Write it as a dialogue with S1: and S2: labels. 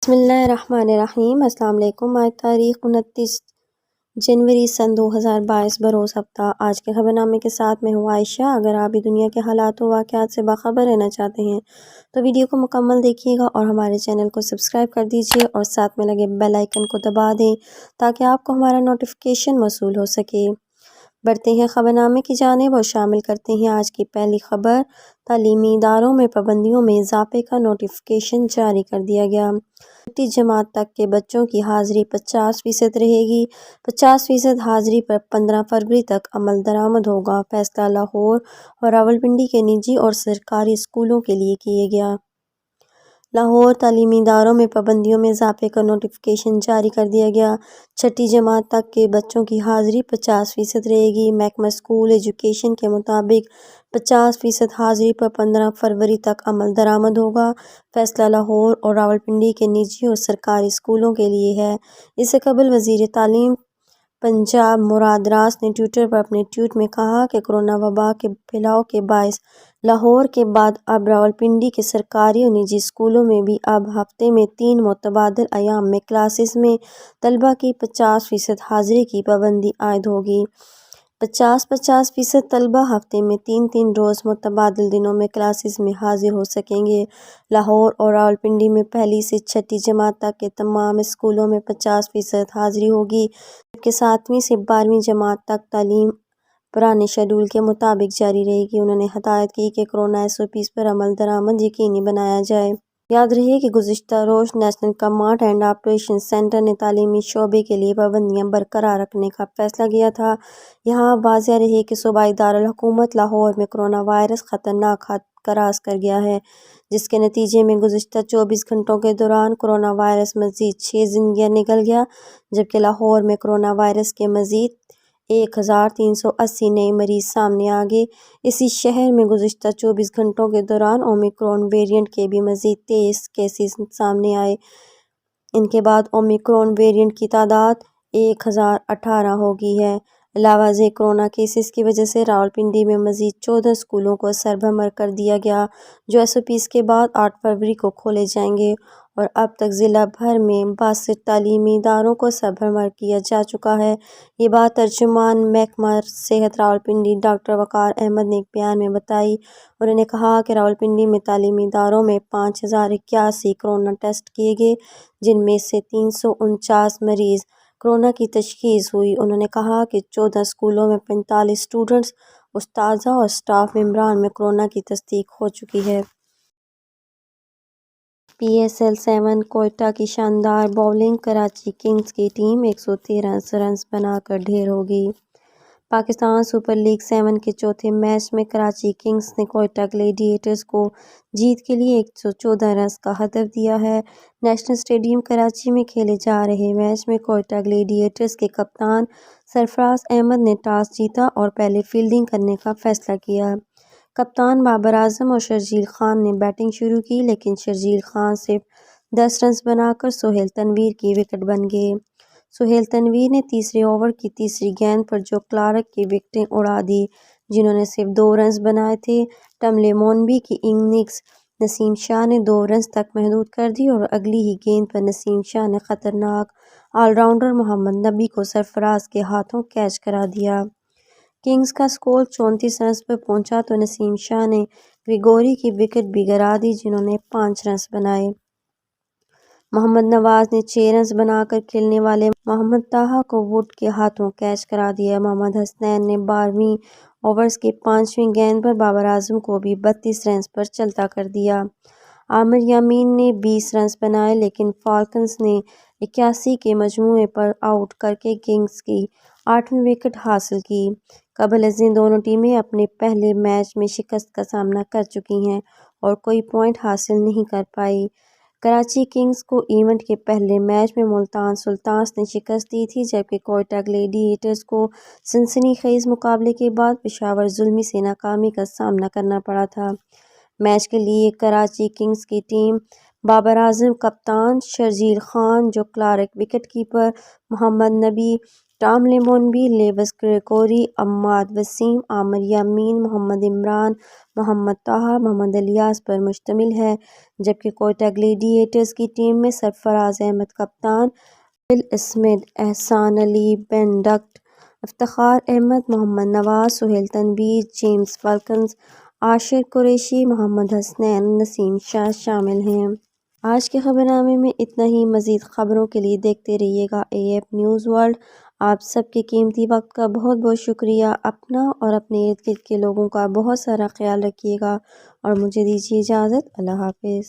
S1: بسم اللہ الرحمن الرحیم۔ السلام علیکم۔ آج تاریخ 29 جنوری سن 2022 بروز ہفتہ۔ آج کے خبر نامے کے ساتھ میں ہوں عائشہ۔ اگر آپ بھی دنیا کے حالات و واقعات سے باخبر رہنا چاہتے ہیں تو ویڈیو کو مکمل دیکھیے گا اور ہمارے چینل کو سبسکرائب کر دیجیے اور ساتھ میں لگے بیل آئیکن کو دبا دیں تاکہ آپ کو ہمارا نوٹیفیکیشن موصول ہو سکے۔ بڑھتے ہیں خبر نامے کی جانب اور شامل کرتے ہیں آج کی پہلی خبر۔ تعلیمی اداروں میں پابندیوں میں اضافے کا نوٹیفیکیشن جاری کر دیا گیا۔ چھٹی جماعت تک کے بچوں کی حاضری 50% رہے گی۔ 50% حاضری پر 15 فروری تک عمل درآمد ہوگا۔ فیصلہ لاہور اور راولپنڈی کے نجی اور سرکاری اسکولوں کے لیے کیا گیا۔ لاہور تعلیمی اداروں میں پابندیوں میں اضافے کا نوٹیفیکیشن جاری کر دیا گیا۔ چھٹی جماعت تک کے بچوں کی حاضری 50% رہے گی۔ محکمہ اسکول ایجوکیشن کے مطابق 50% حاضری پر 15 فروری تک عمل درآمد ہوگا۔ فیصلہ لاہور اور راولپنڈی کے نجی اور سرکاری اسکولوں کے لیے ہے۔ اس سے قبل وزیر تعلیم پنجاب مراد راس نے ٹوئٹر پر اپنے ٹویٹ میں کہا کہ کورونا وبا کے پھیلاؤ کے باعث لاہور کے بعد اب راولپنڈی کے سرکاری اور نجی اسکولوں میں بھی اب ہفتے میں 3 متبادل ایام میں کلاسز میں طلبہ کی 50% حاضری کی پابندی عائد ہوگی۔ 50% طلبہ ہفتے میں 3 روز متبادل دنوں میں کلاسز میں حاضر ہو سکیں گے۔ لاہور اور راولپنڈی میں پہلی سے چھٹی جماعت تک کے تمام اسکولوں میں 50% حاضری ہوگی، جبکہ 7ویں سے 12ویں جماعت تک تعلیم پرانے شیڈول کے مطابق جاری رہے گی۔ انہوں نے ہدایت کی کہ کورونا SOPs پر عمل درآمد یقینی بنایا جائے۔ یاد رہے کہ گزشتہ روز national command and operation centre نے تعلیمی شعبے کے لیے پابندیاں برقرار رکھنے کا فیصلہ کیا تھا۔ یہاں واضح رہے کہ صوبائی دارالحکومت لاہور میں کورونا وائرس خطرناک حد کراس کر گیا ہے، جس کے نتیجے میں گزشتہ 24 گھنٹوں کے دوران کورونا وائرس مزید 6 زندگیاں نگل گیا، جبکہ لاہور میں کورونا وائرس کے مزید 1380 نئے مریض سامنے آ گئے۔ اسی شہر میں گزشتہ 24 گھنٹوں کے دوران اومیکرون ویرینٹ کے بھی مزید 23 کیسز سامنے آئے۔ ان کے بعد اومیکرون ویرینٹ کی تعداد 1018 ہو گئی ہے۔ علاوہ ازیں کورونا کیسز کی وجہ سے راولپنڈی میں مزید 14 اسکولوں کو سربمہر کر دیا گیا، جو SOPs کے بعد 8 فروری کو کھولے جائیں گے، اور اب تک ضلع بھر میں 62 تعلیمی اداروں کو سربمہر کیا جا چکا ہے۔ یہ بات ترجمان محکمہ صحت راولپنڈی ڈاکٹر وقار احمد نے ایک بیان میں بتائی۔ انہوں نے کہا کہ راولپنڈی میں تعلیمی اداروں میں 5081 کورونا ٹیسٹ کیے گئے، جن میں سے 349 مریض کورونا کی تشخیص ہوئی۔ انہوں نے کہا کہ 14 اسکولوں میں 45 اسٹوڈنٹس، اساتذہ اور اسٹاف ممبران میں کورونا کی تصدیق ہو چکی ہے۔ PSL 7 کوئٹہ کی شاندار بولنگ، کراچی کنگز کی ٹیم 113 رنز بنا کر ڈھیر ہو گئی۔ پاکستان سپر لیگ 7 کے چوتھے میچ میں کراچی کنگز نے کوئٹہ گلیڈی ایٹرز کو جیت کے لیے 114 رنز کا ہدف دیا ہے۔ نیشنل اسٹیڈیم کراچی میں کھیلے جا رہے میچ میں کوئٹہ گلیڈی ایٹرز کے کپتان سرفراز احمد نے ٹاس جیتا اور پہلے فیلڈنگ کرنے کا فیصلہ کیا۔ کپتان بابر اعظم اور شرجیل خان نے بیٹنگ شروع کی، لیکن شرجیل خان صرف 10 رنز بنا کر سہیل تنویر کی وکٹ بن گئے۔ سہیل تنویر نے تیسرے اوور کی تیسری گیند پر جو کلارک کی وکٹیں اڑا دی، جنہوں نے صرف 2 رنز بنائے تھے۔ ٹملے مونبی کی اننگز نسیم شاہ نے 2 رنز تک محدود کر دی اور اگلی ہی گیند پر نسیم شاہ نے خطرناک آل راؤنڈر محمد نبی کو سرفراز کے ہاتھوں کیچ کرا دیا۔ کنگز کا اسکور 34 رنز پر پہنچا تو نسیم شاہ نے گریگوری کی وکٹ بھی گرا دی، جنہوں نے 5 رنز بنائے۔ محمد نواز نے 6 رنز بنا کر کھیلنے والے محمد طاہر کو ووڈ کے ہاتھوں کیچ کرا دیا۔ محمد حسنین نے 12ویں اوورز کی 5ویں گیند پر بابر اعظم کو بھی 32 رنز پر چلتا کر دیا۔ عامر یامین نے 20 رنز بنائے، لیکن فالکنز نے 81 کے مجموعے پر آؤٹ کر کے کنگز کی 8ویں وکٹ حاصل کی۔ قبل ازیں دونوں ٹیمیں اپنے پہلے میچ میں شکست کا سامنا کر چکی ہیں اور کوئی پوائنٹ حاصل نہیں کر پائی۔ کراچی کنگز کو ایونٹ کے پہلے میچ میں ملتان سلطانز نے شکست دی تھی، جبکہ کوئٹہ گلیڈی ایٹرز کو سنسنی خیز مقابلے کے بعد پشاور زلمی سے ناکامی کا سامنا کرنا پڑا تھا۔ میچ کے لیے کراچی کنگز کی ٹیم بابر اعظم کپتان، شرجیل خان جو کلارک وکٹ کیپر، محمد نبی ٹام لیمونبی، لیوس گریگوری، عماد وسیم، عامر یامین، محمد عمران، محمد طاہر، محمد الیاس پر مشتمل ہے، جبکہ کوئٹہ گلیڈی ایٹرز کی ٹیم میں سرفراز احمد کپتان، ول اسمتھ، احسان علی بینڈکٹ، افتخار احمد، محمد نواز، سہیل تنویر، جیمز فالکنز، عاشر قریشی، محمد حسنین، نسیم شاہ شامل ہیں۔ آج کے خبرنامے میں اتنا ہی۔ مزید خبروں کے لیے دیکھتے رہیے گا AF نیوز ورلڈ۔ آپ سب کے قیمتی وقت کا بہت بہت شکریہ۔ اپنا اور اپنے ارد گرد کے لوگوں کا بہت سارا خیال رکھیے گا اور مجھے دیجیے اجازت۔ اللہ حافظ۔